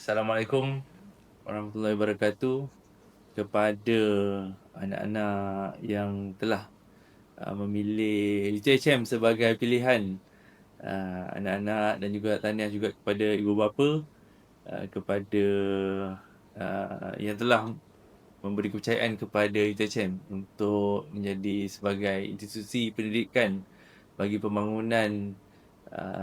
Assalamualaikum warahmatullahi wabarakatuh kepada anak-anak yang telah memilih UTHM sebagai pilihan, anak-anak, dan juga tahniah juga kepada ibu bapa, kepada yang telah memberi kepercayaan kepada UTHM untuk menjadi sebagai institusi pendidikan bagi pembangunan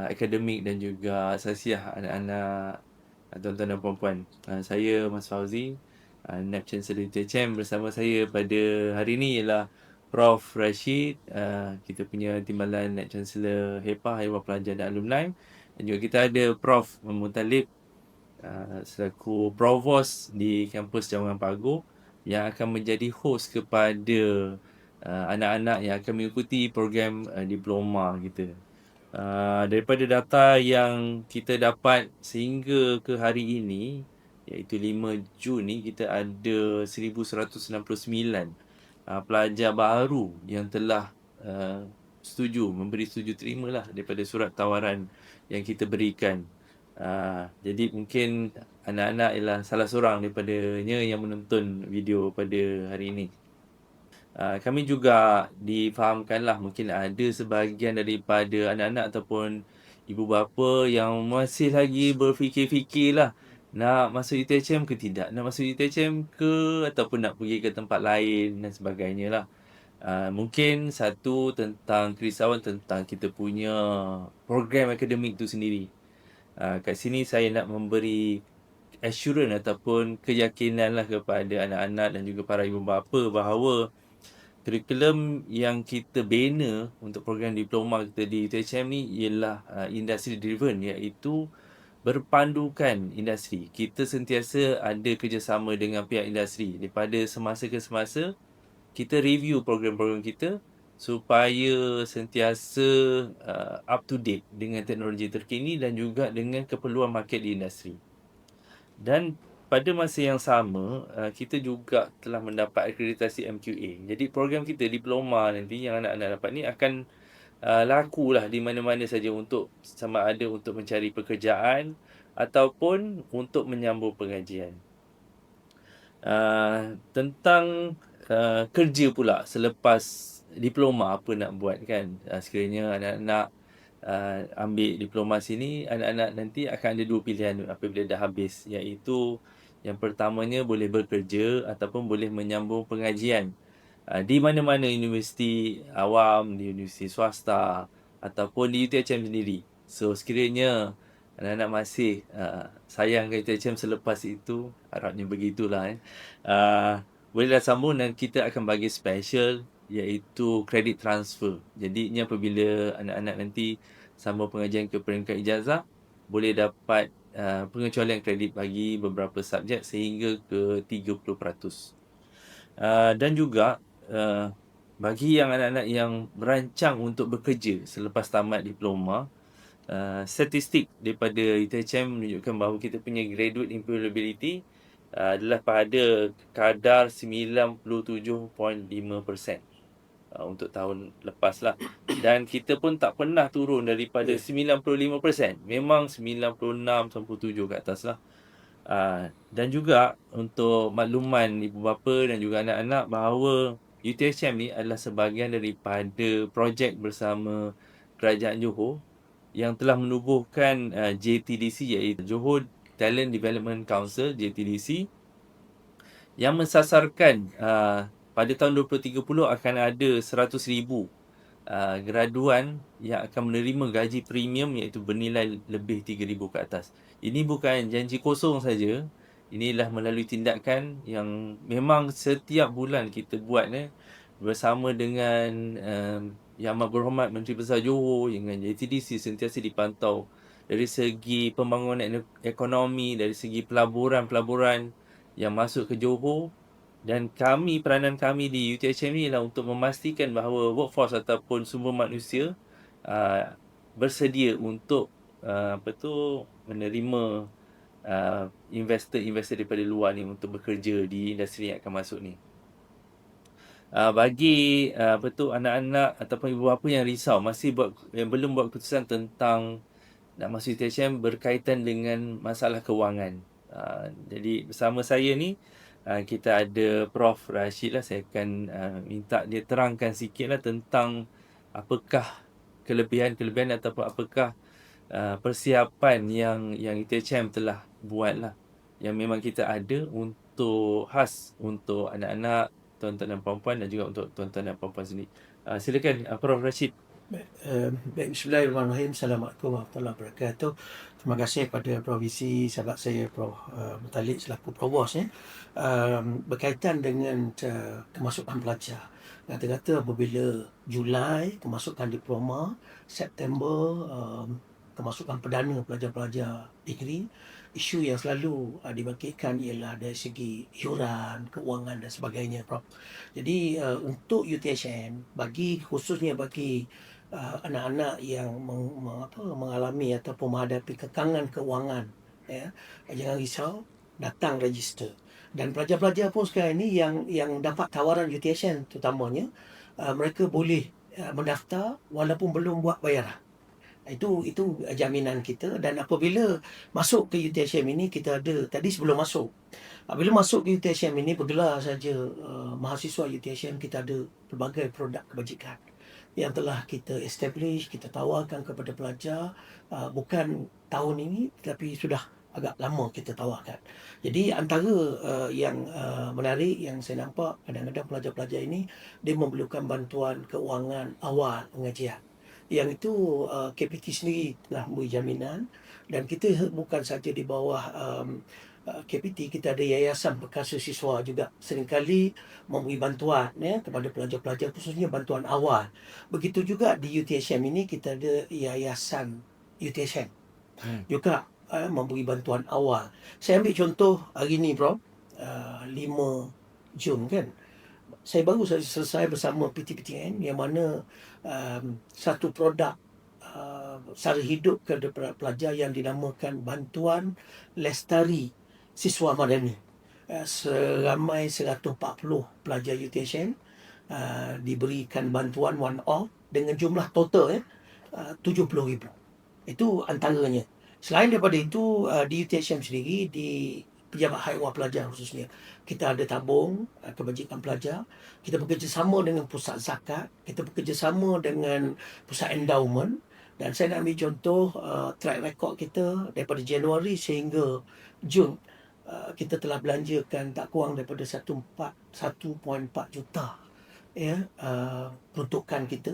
akademik dan juga asasiah anak-anak, tuan-tuan dan puan-puan. Saya Mas Fauzi, Naib Chancellor UTHM. Bersama saya pada hari ini ialah Prof. Rashid, kita punya Timbalan Naib Chancellor HEPA, Haiwan Pelajar dan Alumni. Dan juga kita ada Prof. Mutalib, selaku Provost di kampus Cawangan Pagoh, yang akan menjadi host kepada anak-anak yang akan mengikuti program diploma kita. Daripada data yang kita dapat sehingga ke hari ini, iaitu 5 Jun ni, kita ada 1169 pelajar baru yang telah memberi setuju terima lah daripada surat tawaran yang kita berikan. Jadi mungkin anak-anak ialah salah seorang daripadanya yang menonton video pada hari ini. Kami juga difahamkanlah mungkin ada sebahagian daripada anak-anak ataupun ibu bapa yang masih lagi berfikir-fikirlah nak masuk UTHM ke tidak, nak masuk UTHM ke ataupun nak pergi ke tempat lain dan sebagainya lah. Mungkin satu tentang kerisauan tentang kita punya program akademik tu sendiri. Kat sini saya nak memberi assurance ataupun keyakinan lah kepada anak-anak dan juga para ibu bapa bahawa kurikulum yang kita bina untuk program diploma kita di UTHM ni ialah industry driven, iaitu berpandukan industri. Kita sentiasa ada kerjasama dengan pihak industri. Daripada semasa ke semasa, kita review program-program kita supaya sentiasa up to date dengan teknologi terkini dan juga dengan keperluan market di industri. Dan pada masa yang sama, kita juga telah mendapat akreditasi MQA. Jadi program kita diploma nanti yang anak-anak dapat ni akan lakulah di mana-mana saja, untuk sama ada untuk mencari pekerjaan ataupun untuk menyambung pengajian. Tentang kerja pula selepas diploma, apa nak buat kan? Sekiranya anak-anak ambil diploma sini, anak-anak nanti akan ada dua pilihan apabila dah habis, iaitu yang pertamanya boleh bekerja ataupun boleh menyambung pengajian di mana-mana universiti awam, di universiti swasta ataupun di UTHM sendiri. So sekiranya anak-anak masih sayang ke UTHM selepas itu, harapnya begitulah bolehlah sambung dan kita akan bagi special, iaitu kredit transfer. Jadi ini apabila anak-anak nanti sambung pengajian ke peringkat ijazah, boleh dapat pengecualian kredit bagi beberapa subjek sehingga ke 30%. Dan juga bagi yang anak-anak yang merancang untuk bekerja selepas tamat diploma, statistik daripada UTHM menunjukkan bahawa kita punya graduate employability adalah pada kadar 97.5% untuk tahun lepas lah. Dan kita pun tak pernah turun daripada 95%. Memang 96-97 ke atas lah. Dan juga untuk makluman ibu bapa dan juga anak-anak bahawa UTHM ni adalah sebahagian daripada projek bersama Kerajaan Johor yang telah menubuhkan JTDC, iaitu Johor Talent Development Council, JTDC, yang mensasarkan pada tahun 2030 akan ada 100,000 graduan yang akan menerima gaji premium, iaitu bernilai lebih 3,000 ke atas. Ini bukan janji kosong saja. Inilah melalui tindakan yang memang setiap bulan kita buat bersama dengan Yang Amat Berhormat Menteri Besar Johor dengan JTDC, sentiasa dipantau dari segi pembangunan ekonomi, dari segi pelaburan-pelaburan yang masuk ke Johor. Dan peranan kami di UTHM ni ialah untuk memastikan bahawa workforce ataupun sumber manusia bersedia untuk menerima investor daripada luar ni untuk bekerja di industri yang akan masuk ni. Bagi anak-anak ataupun ibu bapa yang risau, yang belum buat keputusan tentang nak masuk UTHM berkaitan dengan masalah kewangan, Jadi bersama saya ni kita ada Prof Rashid lah. Saya akan minta dia terangkan sikit lah tentang apakah kelebihan ataupun apakah persiapan yang UiTM telah buat lah, yang memang kita ada untuk khas untuk anak-anak, tuan-tuan dan puan-puan dan juga untuk tuan-tuan dan puan-puan sendiri. Silakan Prof Rashid. Baik, Bismillahirrahmanirrahim. Assalamualaikum warahmatullahi wabarakatuh. Terima kasih kepada Provisi, sahabat saya Prof. Mutalik selaku Provos berkaitan dengan kemasukan pelajar. Kata-kata apabila Julai kemasukan diploma, September kemasukan perdana pelajar-pelajar degree, isu yang selalu dibangkitkan ialah dari segi yuran, keuangan dan sebagainya, Prof. Jadi untuk UiTM, khususnya bagi anak-anak yang mengalami ataupun menghadapi kekangan keuangan, jangan risau, datang register. Dan pelajar-pelajar pun sekarang ini yang dapat tawaran UiTM terutamanya, mereka boleh mendaftar walaupun belum buat bayaran. Itu jaminan kita. Dan apabila masuk ke UiTM ini, kita ada tadi sebelum masuk, bila masuk ke UiTM ini, bergelar saja mahasiswa UiTM, kita ada pelbagai produk kebajikan yang telah kita establish, kita tawarkan kepada pelajar, bukan tahun ini tetapi sudah agak lama kita tawarkan. Jadi antara yang menarik yang saya nampak, kadang-kadang pelajar-pelajar ini dia memerlukan bantuan keuangan awal pengajian. Yang itu KPT sendiri telah memberi jaminan, dan kita bukan saja di bawah KPT, kita ada Yayasan Perkasa Siswa juga seringkali memberi bantuan kepada pelajar-pelajar, khususnya bantuan awal. Begitu juga di UiTM ini kita ada Yayasan UiTM juga memberi bantuan awal. Saya ambil contoh hari ni, Prof, 5 Jun kan, saya baru saja selesai bersama PTPTN yang mana satu produk sara hidup kepada pelajar yang dinamakan Bantuan Lestari Siswa Madani. Seramai 140 pelajar UiTM diberikan bantuan one off dengan jumlah total 70,000. Itu antaranya. Selain daripada itu, di UiTM sendiri, di Pejabat Haiwan Pelajar khususnya, kita ada tabung kebajikan pelajar. Kita bekerjasama dengan Pusat Zakat, kita bekerjasama dengan Pusat Endowment. Dan saya nak ambil contoh track record kita daripada Januari sehingga Jun, kita telah belanjakan tak kurang daripada 1.4 juta peruntukan kita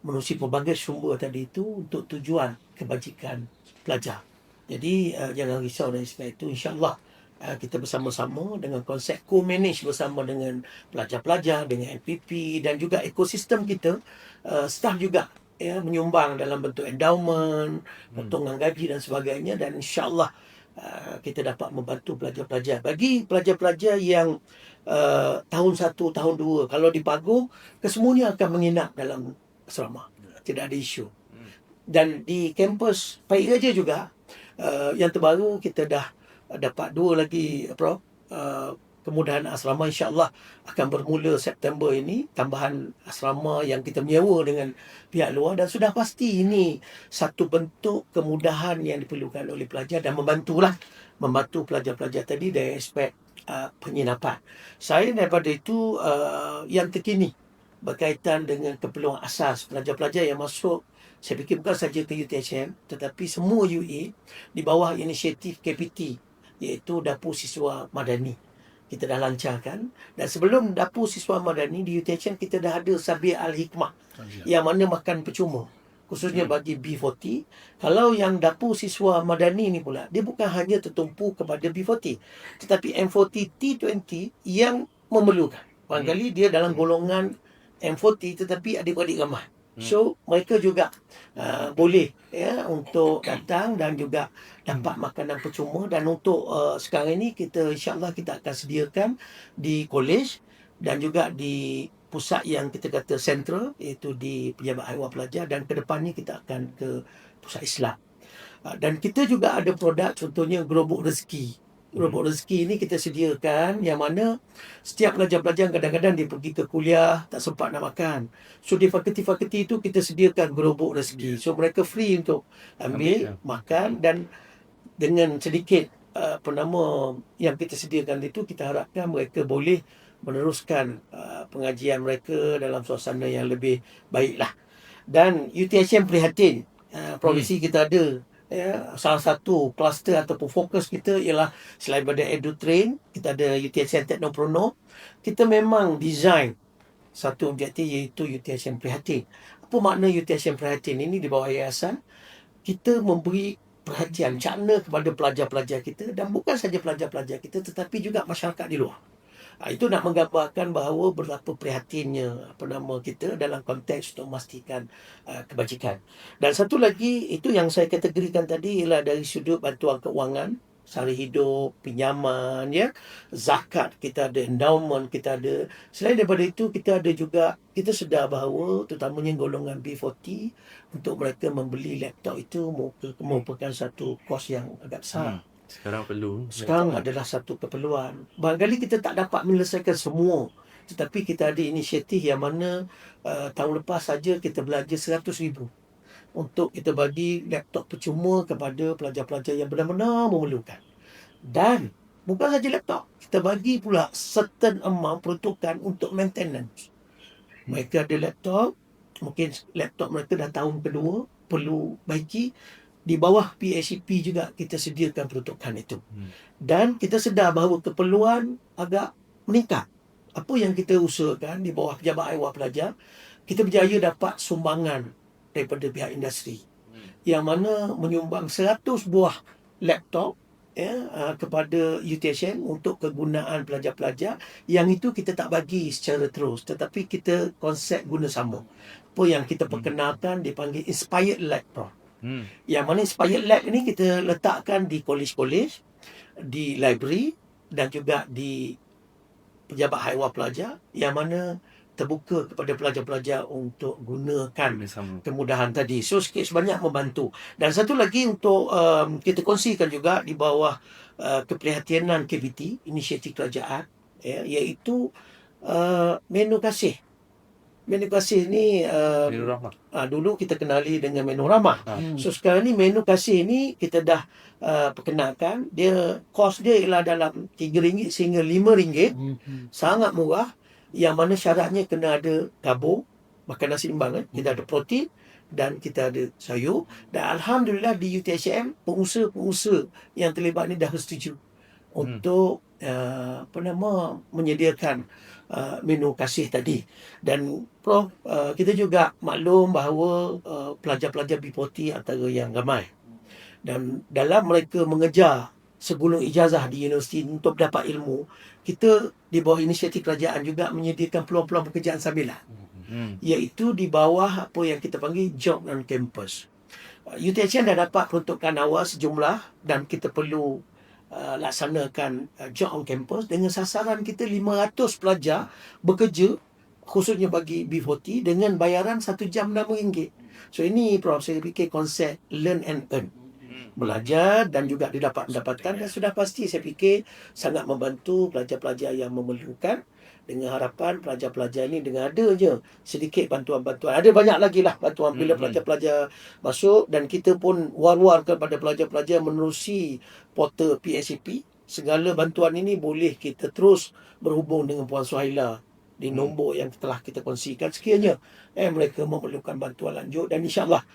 menerusi pelbagai sumber tadi itu untuk tujuan kebajikan pelajar. Jadi jangan risau dari sebab itu. InsyaAllah kita bersama-sama dengan konsep co-manage bersama dengan pelajar-pelajar, dengan LPP dan juga ekosistem kita, staff juga menyumbang dalam bentuk endowment, potongan gaji dan sebagainya, dan insyaAllah kita dapat membantu pelajar-pelajar. Bagi pelajar-pelajar yang tahun 1, tahun 2, kalau di Paguh, kesemuanya akan menginap dalam asrama. Tidak ada isu. Dan di kampus Pahit Raja juga, yang terbaru kita dah dapat 2 lagi, Prof, kemudahan asrama. InsyaAllah akan bermula September ini, tambahan asrama yang kita menyewa dengan pihak luar, dan sudah pasti ini satu bentuk kemudahan yang diperlukan oleh pelajar dan membantu pelajar-pelajar tadi dari aspek penginapan. Saya daripada itu yang terkini berkaitan dengan keperluan asas pelajar-pelajar yang masuk, saya fikir bukan saja ke UiTM tetapi semua UA di bawah inisiatif KPT, iaitu Dapur Siswa Madani. Kita dah lancarkan, dan sebelum Dapur Siswa Madani di UiTM kita dah ada Sabir Al-Hikmah yang mana makan percuma khususnya bagi B40. Kalau yang Dapur Siswa Madani ni pula, dia bukan hanya tertumpu kepada B40 tetapi M40 T20 yang memerlukan. Barangkali dia dalam golongan M40 tetapi adik-adik ramai. So mereka juga boleh untuk datang dan juga dapat makanan percuma. Dan untuk sekarang ini kita insyaAllah kita akan sediakan di college dan juga di pusat yang kita kata sentral, iaitu di Pejabat Haiwan Pelajar, dan ke depan ni kita akan ke pusat Islam. Dan kita juga ada produk, contohnya gerobok rezeki. Gerobok rezeki ini kita sediakan, yang mana setiap pelajar-pelajar kadang-kadang dia pergi ke kuliah tak sempat nak makan. So di fakulti-fakulti itu kita sediakan gerobok rezeki. So mereka free untuk ambil, makan, dan dengan sedikit yang kita sediakan itu, kita harapkan mereka boleh meneruskan pengajian mereka dalam suasana yang lebih baiklah. Dan UTHM prihatin, provinsi kita ada salah satu kluster ataupun fokus kita ialah selain pada EduTrain, kita ada UTHM Teknoprono. Kita memang design satu objektif iaitu UTHM prihatin. Apa makna UTHM prihatin ini di bawah yayasan? Kita memberi perhatian cakna kepada pelajar-pelajar kita, dan bukan saja pelajar-pelajar kita tetapi juga masyarakat di luar. Itu nak menggambarkan bahawa berapa prihatinnya kita dalam konteks untuk memastikan kebajikan. Dan satu lagi, itu yang saya kategorikan tadi ialah dari sudut bantuan keuangan, sara hidup, pinjaman, zakat, kita ada endowment, kita ada. Selain daripada itu, kita ada juga, kita sedar bahawa terutamanya golongan B40, untuk mereka membeli laptop itu merupakan satu kos yang agak besar. Sekarang perlu. Sekarang adalah satu keperluan. Barangkali kita tak dapat menyelesaikan semua, tetapi kita ada inisiatif yang mana tahun lepas saja kita belanja 100,000 untuk kita bagi laptop percuma kepada pelajar-pelajar yang benar-benar memerlukan. Dan bukan saja laptop, kita bagi pula certain amount peruntukan untuk maintenance. Mereka ada laptop, mungkin laptop mereka dah tahun kedua, perlu baiki. Di bawah PACP juga kita sediakan peruntukan itu. Dan kita sedar bahawa keperluan agak meningkat. Apa yang kita usahakan di bawah Pejabat Ewa Pelajar, kita berjaya dapat sumbangan daripada pihak industri, yang mana menyumbang 100 buah laptop kepada UTHM untuk kegunaan pelajar-pelajar. Yang itu kita tak bagi secara terus, tetapi kita konsep guna sama. Apa yang kita perkenalkan dipanggil Inspired Lab Pro. Yang mana Inspired Lab ini kita letakkan di kolej-kolej, di library dan juga di Pejabat Haiwan Pelajar, yang mana terbuka kepada pelajar-pelajar untuk gunakan kemudahan tadi. So sikit sebanyak membantu. Dan satu lagi untuk kita kongsikan juga di bawah keprihatinan KBT, inisiatif kerajaan, iaitu menu kasih. Menu kasih ni Menu Rahmah. Dulu kita kenali dengan menu ramah. So sekarang ni menu kasih ni kita dah perkenalkan. Dia kos dia ialah dalam RM3 sehingga RM5. Sangat murah, yang mana syaratnya kena ada karbo, makan nasi imbang, kita ada protein dan kita ada sayur. Dan alhamdulillah di UTHM pengusaha-pengusaha yang terlibat ni dah setuju untuk menyediakan menu kasih tadi. Dan Prof, kita juga maklum bahawa pelajar-pelajar B40 antara yang ramai, dan dalam mereka mengejar segulung ijazah di universiti untuk dapat ilmu, kita di bawah inisiatif kerajaan juga menyediakan peluang-peluang pekerjaan sambilan, iaitu di bawah apa yang kita panggil job on campus. UTHM dah dapat peruntukan awal sejumlah, dan kita perlu laksanakan job on campus dengan sasaran kita 500 pelajar bekerja, khususnya bagi B40, dengan bayaran 1 jam RM6. So ini Prof, saya fikir konsep learn and earn, belajar dan juga didapat pendapatan, dan sudah pasti saya fikir sangat membantu pelajar-pelajar yang memerlukan. Dengan harapan pelajar-pelajar ini dengan ada je sedikit bantuan-bantuan, ada banyak lagi lah bantuan bila pelajar-pelajar masuk, dan kita pun war-war kepada pelajar-pelajar menerusi portal PACP. Segala bantuan ini boleh kita terus berhubung dengan Puan Suhaila di nombor yang telah kita kongsikan sekiranya mereka memerlukan bantuan lanjut. Dan insyaAllah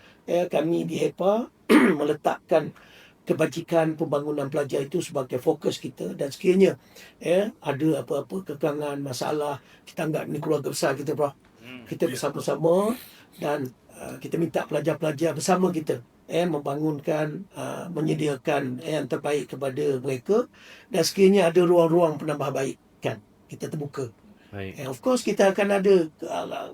kami di HEPA meletakkan kebajikan pembangunan pelajar itu sebagai fokus kita, dan sekiranya ada apa-apa kekangan, masalah, kita anggap ini keluarga besar kita, Prof. Kita bersama-sama, dan kita minta pelajar-pelajar bersama kita membangunkan, menyediakan yang terbaik kepada mereka, dan sekiranya ada ruang-ruang penambahbaikan, kita terbuka. Of course kita akan ada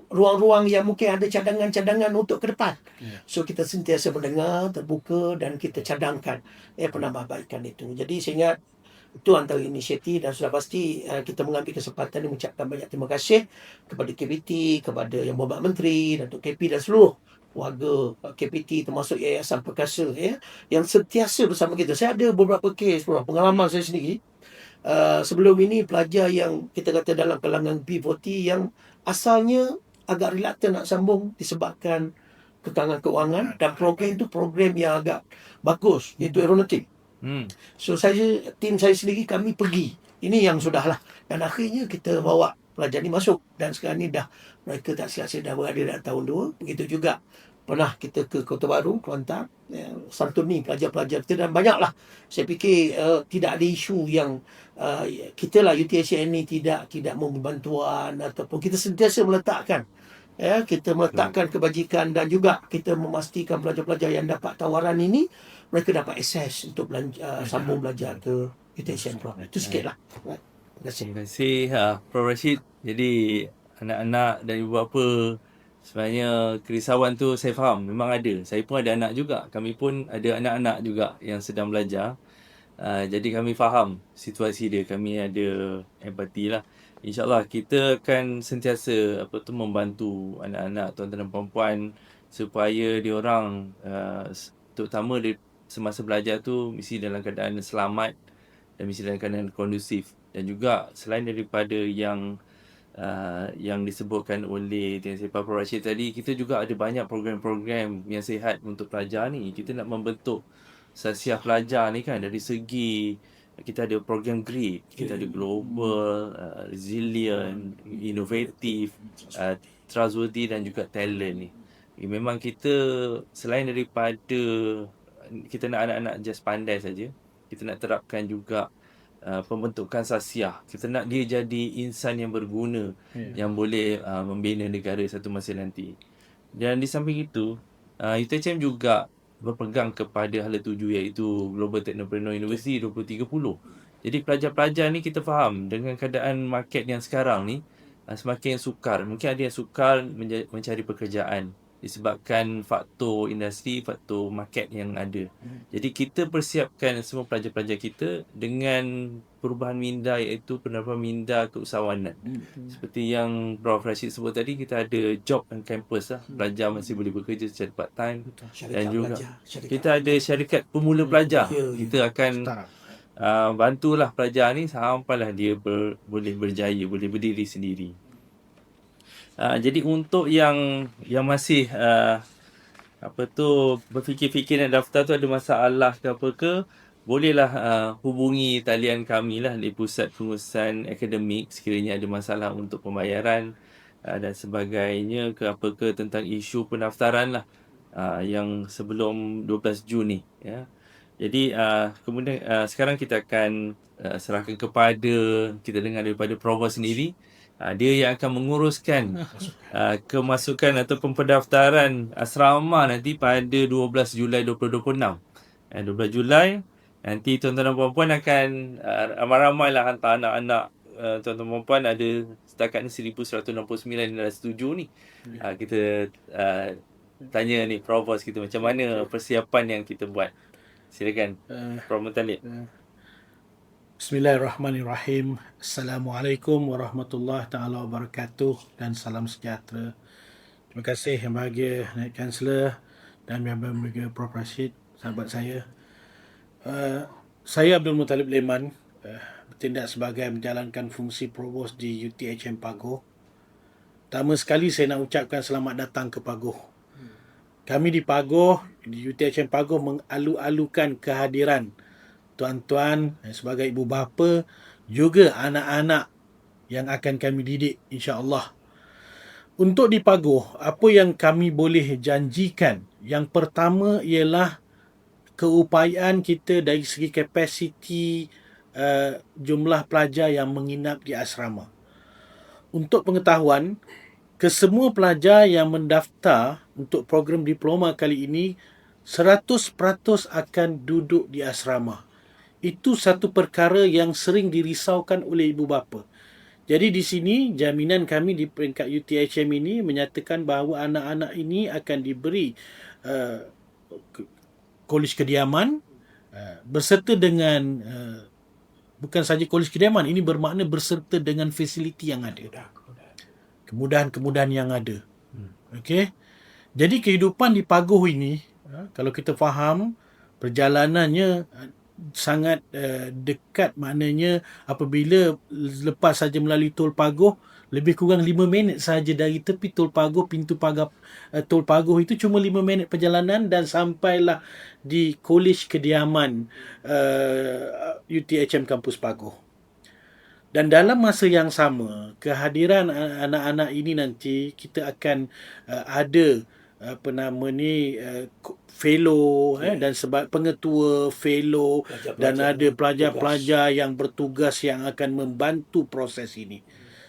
ruang-ruang yang mungkin ada cadangan-cadangan untuk ke depan. So kita sentiasa mendengar, terbuka, dan kita cadangkan penambahbaikan itu. Jadi saya ingat itu antara inisiatif, dan sudah pasti kita mengambil kesempatan ini mengucapkan banyak terima kasih kepada KBT, kepada Yang Berhormat Menteri, Datuk KP, dan seluruh warga KPT termasuk Yayasan Perkasa yang sentiasa bersama kita. Saya ada beberapa kes, pengalaman saya sendiri. Sebelum ini pelajar yang kita kata dalam kalangan B40 yang asalnya agak reluctant nak sambung disebabkan kekangan keuangan, dan program itu program yang agak bagus, iaitu aeronautik. So tim saya sendiri kami pergi. Ini yang sudahlah. Dan akhirnya kita bawa pelajar ni masuk. Dan sekarang ni mereka tak silap saya dah berada dalam tahun 2. Begitu juga pernah kita ke Kota Baru, Kelantan, santuni pelajar-pelajar kita, dan banyaklah. Saya fikir tidak ada isu yang kita lah UTHN ni tidak memberi bantuan, ataupun kita sentiasa meletakkan kita meletakkan kebajikan, dan juga kita memastikan pelajar-pelajar yang dapat tawaran ini mereka dapat akses untuk sambung belajar ke UTHN Prof. Itu sikit lah. Terima kasih. Terima kasih Prof Rashid. Jadi anak-anak dan ibu bapa, sebenarnya kerisauan tu saya faham, memang ada. Saya pun ada anak juga. Kami pun ada anak-anak juga yang sedang belajar. Jadi kami faham situasi dia. Kami ada empati lah. InsyaAllah kita akan sentiasa membantu anak-anak, tuan-tuan dan puan-puan, supaya diorang terutama semasa belajar tu mesti dalam keadaan selamat dan mesti dalam keadaan kondusif. Dan juga selain daripada yang disebutkan oleh Tuan Sri Prof Rashid tadi, kita juga ada banyak program-program yang sihat untuk pelajar ni. Kita nak membentuk sasiah pelajar ni kan, dari segi kita ada program GRID, kita ada global, resilient, inovatif, trustworthy dan juga talent ni. Memang kita selain daripada kita nak anak-anak just pandai saja, kita nak terapkan juga pembentukan sasiah. Kita nak dia jadi insan yang berguna, yang boleh membina negara satu masa nanti. Dan di samping itu, UTHM juga berpegang kepada hala tuju, iaitu Global Technopreneur University 2030. Jadi pelajar-pelajar ni kita faham dengan keadaan market yang sekarang ni semakin sukar. Mungkin ada yang sukar mencari pekerjaan disebabkan faktor industri, faktor market yang ada. Jadi kita persiapkan semua pelajar-pelajar kita dengan perubahan minda, iaitu penerapan minda keusahawanan. Seperti yang Prof Rashid sebut tadi, kita ada job on campus lah. Pelajar masih boleh bekerja secara part time. Dan juga kita ada syarikat pemula pelajar. Kita akan bantulah pelajar ni sampailah dia boleh berjaya, boleh berdiri sendiri. Jadi untuk yang masih berfikir-fikir nak daftar tu, ada masalah ke apa ke, bolehlah hubungi talian kami lah di Pusat Pengurusan Akademik sekiranya ada masalah untuk pembayaran dan sebagainya ke apa ke tentang isu pendaftaran lah yang sebelum 12 Jun ni ya. Jadi kemudian sekarang kita akan serahkan kepada, kita dengar daripada Provost sendiri. Dia yang akan menguruskan kemasukan ataupun pendaftaran asrama nanti pada 12 Julai 2026. 12 Julai nanti tuan-tuan dan puan-puan akan ramai-ramailah hantar anak-anak tuan-tuan dan puan-puan. Ada setakat ni 1169 yang dah setuju ni. Kita tanya ni Provost kita, macam mana persiapan yang kita buat. Silakan Prof Muttalib. Bismillahirrahmanirrahim. Assalamualaikum warahmatullahi taala wabarakatuh dan salam sejahtera. Terima kasih Yang Bahagia Naib Kansler dan Yang Bahagia Prof Rashid, sahabat saya. Saya Abdul Muttalib Leman, bertindak sebagai menjalankan fungsi Provost di UTHM Pagoh. Pertama sekali saya nak ucapkan selamat datang ke Pagoh. Kami di Pagoh, di UTHM Pagoh, mengalu-alukan kehadiran tuan-tuan sebagai ibu bapa, juga anak-anak yang akan kami didik insya-Allah. Untuk di Pagoh, apa yang kami boleh janjikan? Yang pertama ialah keupayaan kita dari segi kapasiti jumlah pelajar yang menginap di asrama. Untuk pengetahuan, kesemua pelajar yang mendaftar untuk program diploma kali ini 100% akan duduk di asrama. Itu satu perkara yang sering dirisaukan oleh ibu bapa. Jadi di sini jaminan kami di peringkat UTHM ini menyatakan bahawa anak-anak ini akan diberi kolej kediaman berserta dengan bukan saja kolej kediaman, ini bermakna berserta dengan fasiliti yang ada. Kemudahan-kemudahan yang ada. Okey. Jadi kehidupan di Pagoh ini, kalau kita faham perjalanannya sangat dekat, maknanya apabila lepas saja melalui tol Pagoh, lebih kurang 5 minit saja dari tepi Tol Pagoh, pintu pagar Tol Pagoh itu cuma 5 minit perjalanan dan sampailah di Kolej Kediaman UTHM Kampus Pagoh. Dan dalam masa yang sama, kehadiran anak-anak ini nanti kita akan ada apa nama ni fellow dan sebab pengetua fellow dan ada pelajar-pelajar yang bertugas yang akan membantu proses ini.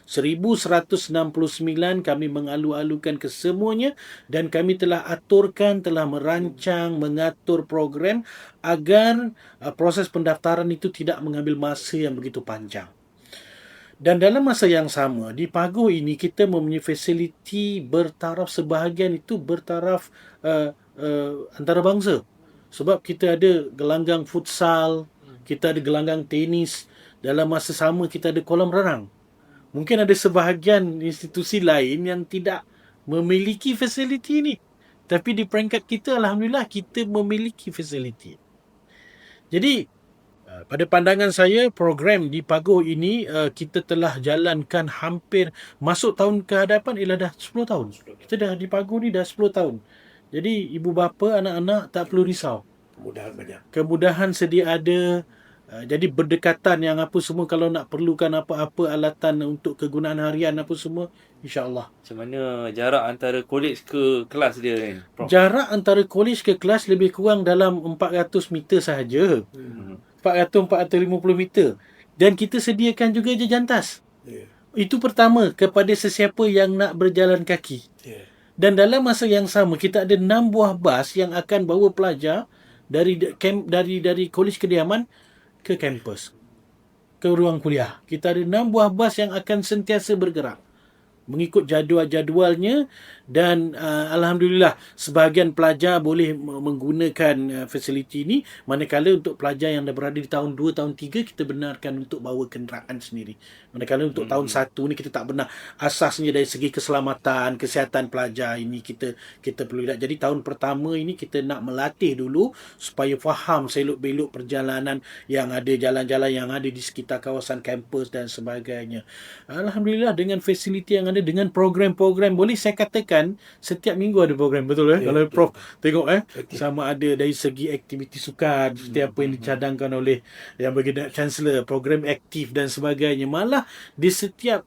1169 kami mengalu-alukan kesemuanya dan kami telah aturkan, telah merancang, mengatur program agar proses pendaftaran itu tidak mengambil masa yang begitu panjang. Dan dalam masa yang sama, di Pagoh ini kita mempunyai fasiliti bertaraf, sebahagian itu bertaraf antarabangsa. Sebab kita ada gelanggang futsal, kita ada gelanggang tenis, dalam masa sama kita ada kolam renang. Mungkin ada sebahagian institusi lain yang tidak memiliki fasiliti ini. Tapi di peringkat kita, alhamdulillah, kita memiliki fasiliti. Jadi, pada pandangan saya, program di Pagoh ini kita telah jalankan hampir masuk tahun ke hadapan ialah dah 10 tahun. Kita dah di Pagoh ni dah 10 tahun. Jadi, ibu bapa, anak-anak tak perlu risau. Kemudahan banyak. Kemudahan sedia ada. Jadi berdekatan yang apa semua, kalau nak perlukan apa-apa alatan untuk kegunaan harian apa semua, insya-Allah. Macam mana jarak antara kolej ke kelas dia ni, Prof? Jarak antara kolej ke kelas lebih kurang dalam 400 meter sahaja. 400-450 meter. Dan kita sediakan juga jejantas. Itu pertama kepada sesiapa yang nak berjalan kaki. Dan dalam masa yang sama kita ada 6 buah bas yang akan bawa pelajar dari Kolej Kediaman ke kampus, ke ruang kuliah. Kita ada 6 buah bas yang akan sentiasa bergerak mengikut jadual-jadualnya dan alhamdulillah sebahagian pelajar boleh menggunakan fasiliti ini, manakala untuk pelajar yang dah berada di tahun 2, tahun 3 kita benarkan untuk bawa kenderaan sendiri. Manakala untuk tahun 1 ni kita tak benar, asasnya dari segi keselamatan, kesihatan pelajar ini kita perlu lihat. Jadi tahun pertama ini kita nak melatih dulu supaya faham selok-belok perjalanan yang ada, jalan-jalan yang ada di sekitar kawasan kampus dan sebagainya. Alhamdulillah dengan fasiliti yang ada, dengan program-program, boleh saya katakan setiap minggu ada program, betul kalau Prof tengok sama ada dari segi aktiviti sukan seperti apa yang dicadangkan oleh yang bergerak Chancellor, program aktif dan sebagainya. Malah di setiap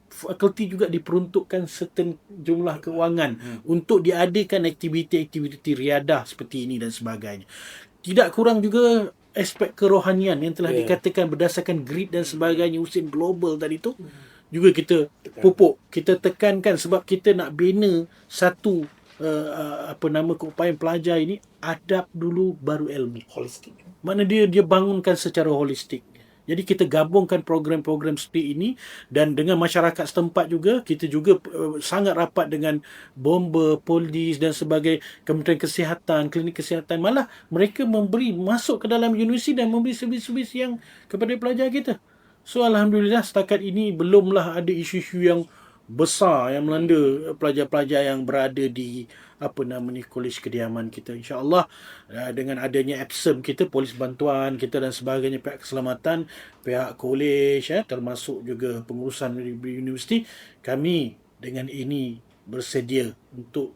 fakulti juga diperuntukkan certain jumlah kewangan untuk diadakan aktiviti-aktiviti riadah seperti ini dan sebagainya. Tidak kurang juga aspek kerohanian yang telah dikatakan berdasarkan grid dan sebagainya, usin global tadi tu juga kita pupuk, kita tekankan sebab kita nak bina satu keupayaan pelajar ini, adab dulu baru ilmu. Holistik. Mana dia bangunkan secara holistik. Jadi kita gabungkan program-program seperti ini dan dengan masyarakat setempat juga, kita juga sangat rapat dengan bomba, polis dan sebagainya, Kementerian Kesihatan, klinik kesihatan. Malah mereka memberi masuk ke dalam universiti dan memberi servis-servis yang kepada pelajar kita. So alhamdulillah setakat ini belumlah ada isu-isu yang besar yang melanda pelajar-pelajar yang berada di Kolej Kediaman kita. InsyaAllah dengan adanya APSEM kita, polis bantuan kita dan sebagainya, pihak keselamatan, pihak kolej termasuk juga pengurusan universiti, kami dengan ini bersedia untuk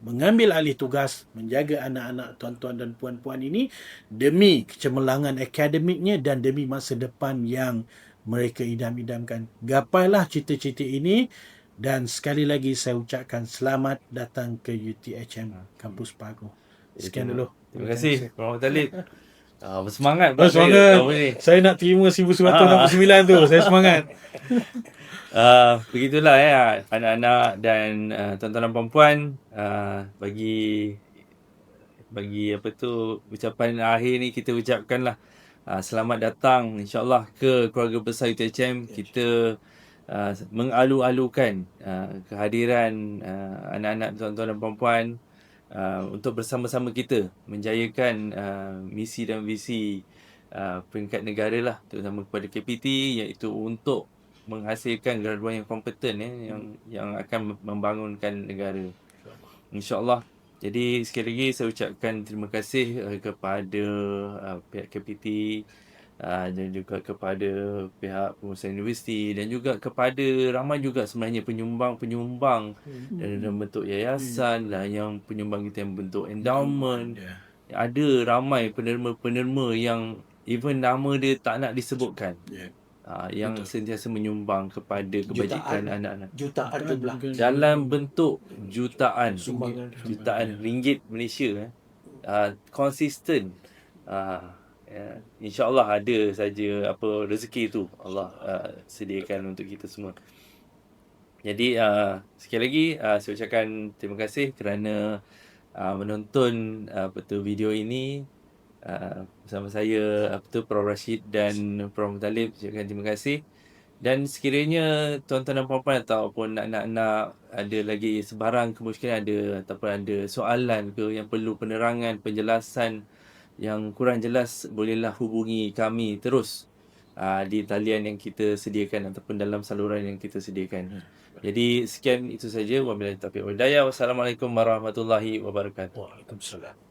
mengambil alih tugas menjaga anak-anak tuan-tuan dan puan-puan ini demi kecemerlangan akademiknya dan demi masa depan yang mereka idam-idamkan. Gapailah cita-cita ini dan sekali lagi saya ucapkan selamat datang ke UTHM Kampus Pagoh. Sekian dulu. Terima kasih Prof Talib. Bersemangat. Semangat. Saya nak terima 1969 tu. Saya semangat. Begitulah anak-anak dan tuan-tuan dan puan-puan, bagi ucapan akhir ni kita ucapkanlah selamat datang insya-Allah ke keluarga besar UTHM. Kita mengalu-alukan kehadiran anak-anak tuan-tuan dan puan-puan untuk bersama-sama kita menjayakan misi dan visi peringkat negara lah, terutama kepada KPT, iaitu untuk menghasilkan graduan yang kompeten yang akan membangunkan negara, insya-Allah. Jadi sekali lagi saya ucapkan terima kasih kepada pihak KPT dan juga kepada pihak pengurusan universiti dan juga kepada ramai juga sebenarnya penyumbang-penyumbang dalam bentuk yayasan dan yang penyumbang kita yang bentuk endowment. Ya. Ada ramai penerima-penerima yang even nama dia tak nak disebutkan. Ya. Yang sentiasa menyumbang kepada kebajikan anak-anak. Jutaan jumlah Dalam bentuk jutaan sumbangan. ringgit Malaysia, konsisten. InsyaAllah ada saja apa rezeki tu Allah sediakan untuk kita semua. Jadi sekali lagi saya ucapkan terima kasih kerana menonton video ini bersama saya Prof Rashid dan Prof Muttalib. Ucapkan terima kasih. Dan sekiranya tuan-tuan dan puan-puan ataupun anak-anak ada lagi sebarang kemusykilan ataupun ada soalan ke yang perlu penerangan, penjelasan yang kurang jelas, bolehlah hubungi kami terus di talian yang kita sediakan ataupun dalam saluran yang kita sediakan. Jadi sekian itu saja. Wabillahi taufiq wal hidayah. Wassalamualaikum warahmatullahi wabarakatuh. Waalaikumsalam.